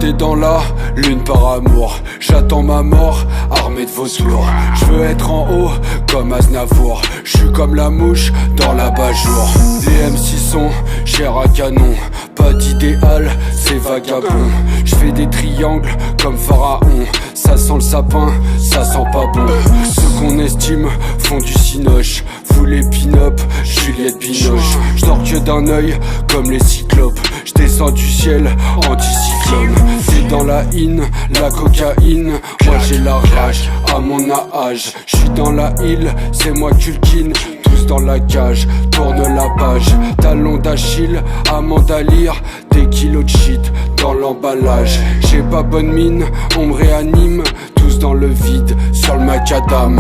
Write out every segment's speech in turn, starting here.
Tout est dans la lune par amour. J'attends ma mort, armé de vautours. Je veux être en haut comme Aznavour. Je suis comme la mouche dans l'abat-jour. Les MC sont chair à canon. Pas d'idéal, c'est vagabond. Je fais des triangles comme Pharaon. Ça sent le sapin, ça sent pas bon. Ceux qu'on estime font du cinoche. Vous les pin-up, Juliette Binoche. Je dors que d'un œil comme les cyclopes. Je descends du ciel, anticyclone. T'es dans la in, la cocaïne. Moi j'ai la rage, à mon âge. Je suis dans la île, c'est moi Culkin. Tous dans la cage, tourne la page. Talon d'Achille, Amanda Lear. Des kilos de shit dans l'emballage. J'ai pas bonne mine, on me réanime. Tous dans le vide, sur le macadam.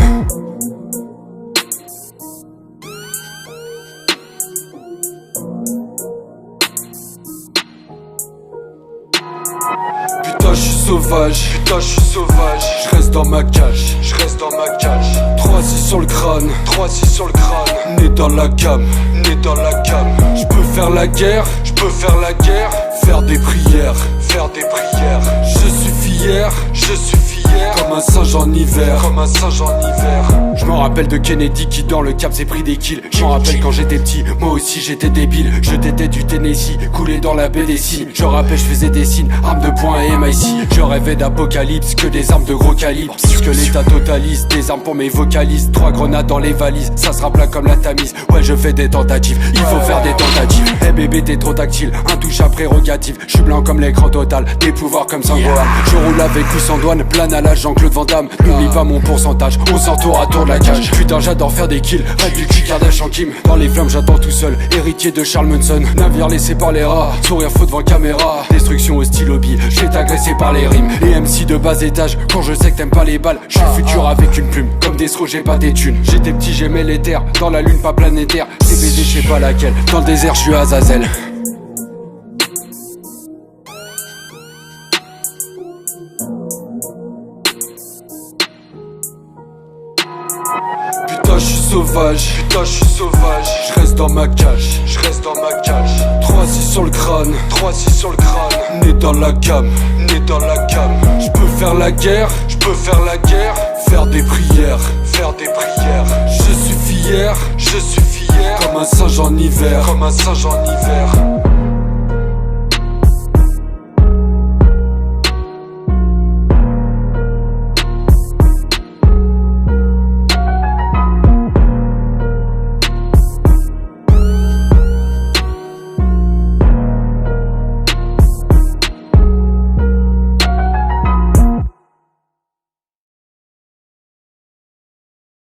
Putain j'suis sauvage, putain j'suis sauvage. J'reste dans ma cage, j'reste dans ma cage. 3-6 sur le crâne, 3-6 sur le crâne. Né dans la gamme, né dans la gamme. J'peux faire la guerre, j'peux faire la guerre. Faire des prières, faire des prières. Je suis fier, je suis fier. Comme un singe en hiver, comme un singe en hiver. Je me rappelle de Kennedy qui dans le cap s'est pris des kills. Je m'en rappelle quand j'étais petit, moi aussi j'étais débile. Je t'étais du Tennessee, coulé dans la baie des signes. Je rappelle je faisais des signes, armes de poing et MIC. Je rêvais d'apocalypse, que des armes de gros calibre. Puisque l'état totalise, des armes pour mes vocalistes. 3 grenades dans les valises, ça sera plat comme la Tamise. Ouais je fais des tentatives, il faut faire des tentatives. Eh bébé t'es trop tactile, intouchable prérogative. Je suis blanc comme l'écran total, des pouvoirs comme Sangohan. Je roule avec ou sans douane, plane à la Jean-Claude Van Damme. N'oublie pas mon pourcentage, on sort tour à tour de la cage. Putain j'adore faire des kills, rêve du cul Kardashian Kim. Dans les flammes j'attends tout seul, héritier de Charles Manson. Navire laissé par les rats, sourire faux devant caméra. Destruction au stylo bi, je vais t'agresser par les rimes. Et MC de bas étage, quand je sais que t'aimes pas les balles. Je suis le futur avec une plume, comme des stros j'ai pas des thunes. J'étais petit j'aimais les terres, dans la lune pas planétaire. C'est baiser je sais pas laquelle, dans le désert je suis Azazel. Putain j'suis sauvage, putain j'suis sauvage. J'reste dans ma cage, j'reste dans ma cage. 3-6 sur le crâne, 3-6 sur le crâne. Né dans la gamme, né dans la gamme. J'peux faire la guerre, j'peux faire la guerre. Faire des prières, faire des prières. Je suis fier, je suis fier. Comme un singe en hiver, comme un singe en hiver.